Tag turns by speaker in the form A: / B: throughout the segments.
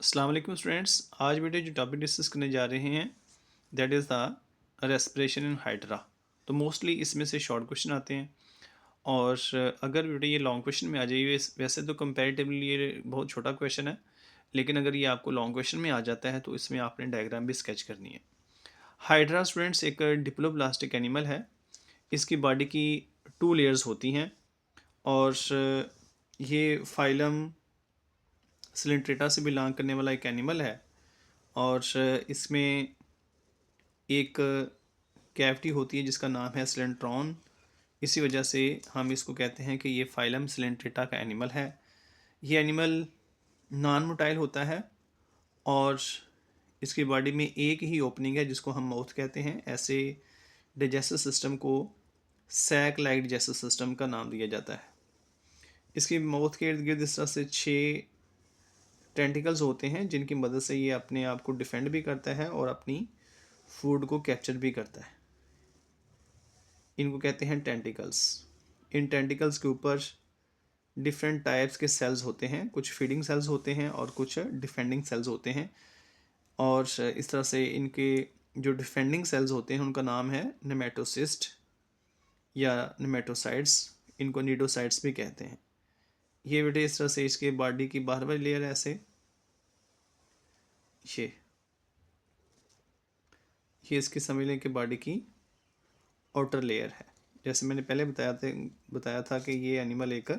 A: अस्सलाम वालेकुम स्टूडेंट्स। आज बेटे जो टॉपिक डिस्कस करने जा रहे हैं that is the respiration in hydra. तो मोस्टली इसमें से शॉर्ट क्वेश्चन आते हैं और अगर बेटे ये लॉन्ग क्वेश्चन में आ जाइए वैसे तो कंपैरेटिवली ये बहुत छोटा क्वेश्चन है, लेकिन अगर ये आपको लॉन्ग क्वेश्चन में आ जाता है तो इसमें आपने डायग्राम भी स्केच करनी है। हाइड्रा स्टूडेंट्स एक डिप्लोब्लास्टिक एनिमल है। इसकी बॉडी की टू लेयर्स होती हैं और ये फाइलम सिलेंट्रेटा से बिलोंग करने वाला एक एनिमल है और इसमें एक कैविटी होती है जिसका नाम है सिलेंट्रॉन। इसी वजह से हम इसको कहते हैं कि ये फाइलम सिलेंट्रेटा का एनिमल है। ये एनिमल नॉन मोटाइल होता है और इसकी बॉडी में एक ही ओपनिंग है जिसको हम माउथ कहते हैं। ऐसे डाइजेस्टिव सिस्टम को सैक लाइक डाइजेस्टिव सिस्टम का नाम दिया जाता है। इसकी माउथ के इर्द गिर्द इस तरह से 6 टेंटिकल्स होते हैं जिनकी मदद से ये अपने आप को डिफेंड भी करता है और अपनी फूड को कैप्चर भी करता है। इनको कहते हैं टेंटिकल्स। इन टेंटिकल्स के ऊपर डिफरेंट टाइप्स के सेल्स होते हैं, कुछ फीडिंग सेल्स होते हैं और कुछ डिफेंडिंग सेल्स होते हैं। और इस तरह से इनके जो डिफेंडिंग सेल्स होते हैं उनका नाम है नेमेटोसिस्ट या नेमेटोसाइट्स। इनको नीडोसाइट्स भी कहते हैं। ये बेटे इस तरह से इसके बॉडी की बाहर वाली लेयर ऐसे ये ये इसकी समझ लें कि बॉडी की आउटर लेयर है। जैसे मैंने पहले बताया था कि ये एनिमल एक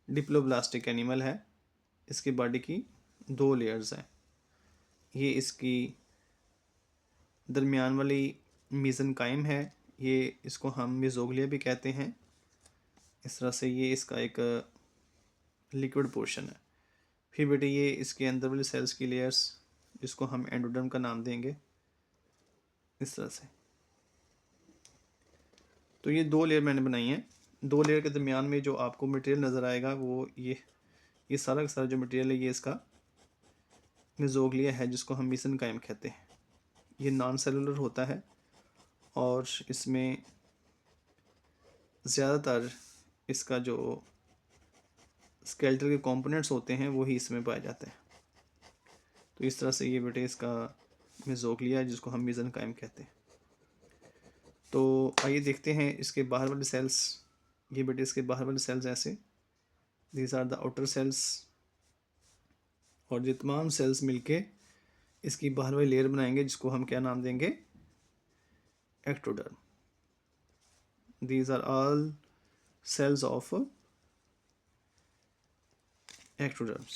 A: डिप्लोब्लास्टिक एनिमल है। इसकी बॉडी की 2 लेयर्स हैं। ये इसकी दरमियान वाली मीज़नकाइम है। ये इसको हम मेसोग्लिया भी कहते हैं। इस तरह से ये इसका एक लिक्विड पोर्शन है। फिर बेटे ये इसके अंदर वाली सेल्स की लेयर्स जिसको हम एंडोडर्म का नाम देंगे इस तरह से। तो ये 2 लेयर मैंने बनाई हैं। 2 लेयर के दरमियान में जो आपको मटेरियल नज़र आएगा वो ये सारा का सारा जो मटेरियल है ये इसका मेसोग्लिया है जिसको हम मीसेनकाइम कहते हैं। ये नॉन सेलुलर होता है और इसमें ज़्यादातर इसका जो स्केलेटल के कंपोनेंट्स होते हैं वही इसमें पाए जाते हैं। तो इस तरह से ये बेटे इसका मेसोग्लिया है जिसको हम मीसेनकाइम कहते हैं। तो आइए देखते हैं इसके बाहर वाले सेल्स। ये बेटे इसके बाहर वाले सेल्स ऐसे, these are the outer cells. और ये तमाम सेल्स मिलके इसकी बाहर वाली लेयर बनाएंगे जिसको हम क्या नाम देंगे, ectoderm. These are all cells of ectoderms।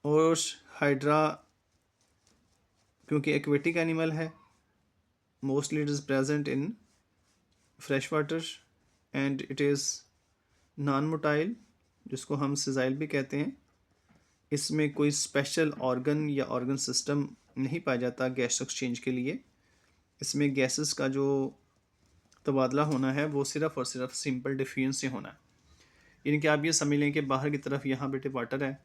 A: और हाइड्रा क्योंकि एक्वेटिक एनिमल है, mostly it is present in fresh water and it is non motile जिसको हम सिजाइल भी कहते हैं। इसमें कोई स्पेशल ऑर्गन या ऑर्गन सिस्टम नहीं पाया जाता गैस एक्सचेंज के लिए। इसमें गैसेस का जो तबादला होना है वो सिर्फ़ और सिर्फ सिंपल डिफ्यूजन से होना है। यानी कि आप ये समझ लें कि बाहर की तरफ यहाँ बेटे वाटर है,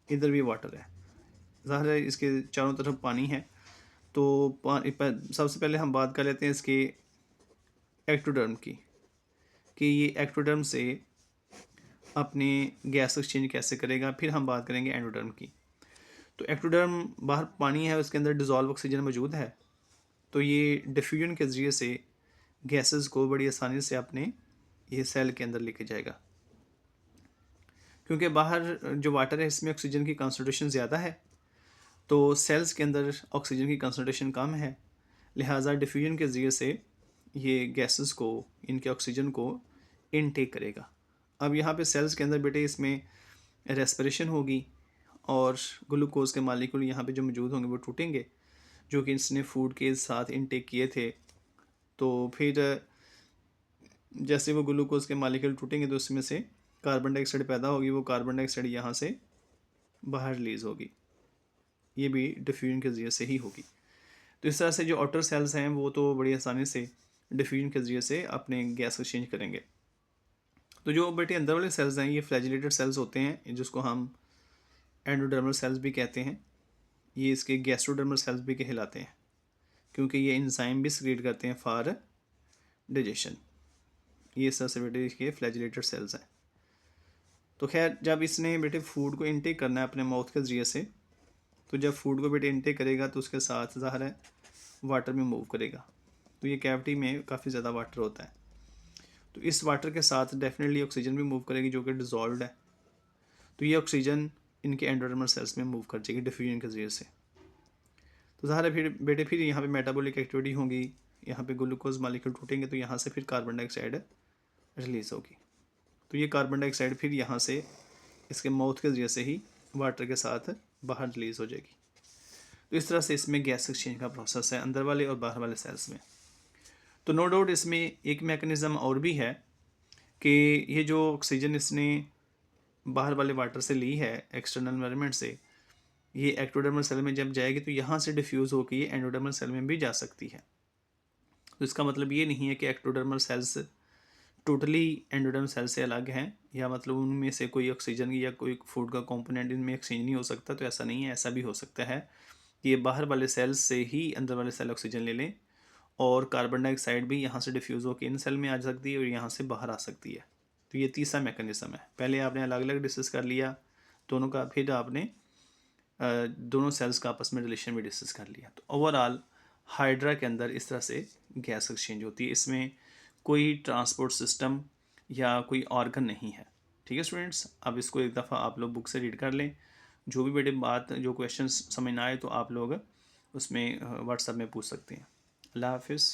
A: इधर भी वाटर है, ज़ाहिर है इसके चारों तरफ पानी है। तो सबसे पहले हम बात कर लेते हैं इसके एक्टोडर्म की कि ये एक्टोडर्म से अपने गैस एक्सचेंज कैसे करेगा। फिर हम बात करेंगे एंडोडर्म की। तो एक्टोडर्म बाहर पानी है, उसके अंदर डिज़ोल्व ऑक्सीजन मौजूद है, तो ये डिफ्यूजन के ज़रिए से गैसेस को बड़ी आसानी से अपने ये सेल के अंदर लेके जाएगा। क्योंकि बाहर जो वाटर है इसमें ऑक्सीजन की कंसनट्रेशन ज़्यादा है, तो सेल्स के अंदर ऑक्सीजन की कंसनट्रेशन कम है, लिहाजा डिफ्यूजन के ज़रिए से ये गैसेस को, इनके ऑक्सीजन को इनटेक करेगा। अब यहाँ पे सेल्स के अंदर बेटे इसमें रेस्पिरेशन होगी और ग्लूकोज के मालिक्यूल यहाँ पे जो मौजूद होंगे वो टूटेंगे, जो कि इसने फूड के साथ इनटेक किए थे। तो फिर जैसे वो ग्लूकोज के मालिक्यूल टूटेंगे तो उसमें से कार्बन डाइऑक्साइड पैदा होगी। वो कार्बन डाइऑक्साइड यहाँ से बाहर रिलीज़ होगी, ये भी डिफ्यूजन के ज़रिए से ही होगी। तो इस तरह से जो आउटर सेल्स हैं वो तो बड़ी आसानी से डिफ्यूजन के ज़रिए से अपने गैस एक्सचेंज करेंगे। तो जो बेटे अंदर वाले सेल्स हैं ये फ्लैजिलेटेड सेल्स होते हैं जिसको हम एंडोडर्मल सेल्स भी कहते हैं। ये इसके गैस्ट्रोडर्मल सेल्स भी कहलाते हैं क्योंकि ये एंजाइम भी सीक्रेट करते हैं फॉर डाइजेशन। ये इस तरह से बेटे इसके फ्लैजिलेटेड सेल्स हैं। तो खैर जब इसने बेटे फूड को इनटेक करना है अपने माउथ के ज़रिए से, तो जब फूड को बेटे इनटेक करेगा तो उसके साथ ज़ाहिर है वाटर में मूव करेगा। तो ये कैविटी में काफ़ी ज़्यादा वाटर होता है, तो इस वाटर के साथ डेफिनेटली ऑक्सीजन भी मूव करेगी जो कि डिज़ोल्व्ड है। तो ये ऑक्सीजन इनके एंडोडर्मल सेल्स में मूव कर जाएगी डिफ्यूजन के ज़रिए से। तो ज़ाहिर है फिर बेटे फिर यहाँ पे मेटाबॉलिक एक्टिविटी होगी, यहाँ पे ग्लूकोज मालिक्यूल टूटेंगे तो यहाँ से फिर कार्बन डाइऑक्साइड रिलीज़ होगी। तो ये कार्बन डाइऑक्साइड फिर यहाँ से इसके माउथ के ज़रिए से ही वाटर के साथ बाहर रिलीज़ हो जाएगी। तो इस तरह से इसमें गैस एक्सचेंज का प्रोसेस है अंदर वाले और बाहर वाले सेल्स में। तो नो डाउट इसमें एक मैकेनिज़्म और भी है कि ये जो ऑक्सीजन इसने बाहर वाले वाटर से ली है एक्सटर्नल एनवायरनमेंट से, ये एक्टोडर्मल सेल में जब जाएगी तो यहाँ से डिफ्यूज़ होकर ये एंडोडर्मल सेल में भी जा सकती है। तो इसका मतलब ये नहीं है कि ectodermal cells totally endodermal cell से अलग हैं, या मतलब उनमें से कोई ऑक्सीजन या कोई फूड का कंपोनेंट इनमें एक्सचेंज नहीं हो सकता। तो ऐसा नहीं है, ऐसा भी हो सकता है कि ये बाहर वाले सेल्स से ही अंदर वाले सेल ऑक्सीजन ले लें और कार्बन डाइऑक्साइड भी यहाँ से डिफ्यूज़ होकर इन सेल में आ सकती है और यहाँ से बाहर आ सकती है। तो ये तीसरा मैकेनिज़्म है। पहले आपने अलग अलग डिस्कस कर लिया दोनों का, फिर आपने दोनों सेल्स का आपस में रिलेशन भी डिस्कस कर लिया। तो ओवरऑल हाइड्रा के अंदर इस तरह से गैस एक्सचेंज होती है, इसमें कोई ट्रांसपोर्ट सिस्टम या कोई ऑर्गन नहीं है। ठीक है स्टूडेंट्स, अब इसको एक दफ़ा आप लोग बुक से रीड कर लें। जो भी बेटे बात जो क्वेश्चंस समझ ना आए तो आप लोग उसमें व्हाट्सएप में पूछ सकते हैं। अल्लाह हाफिज़।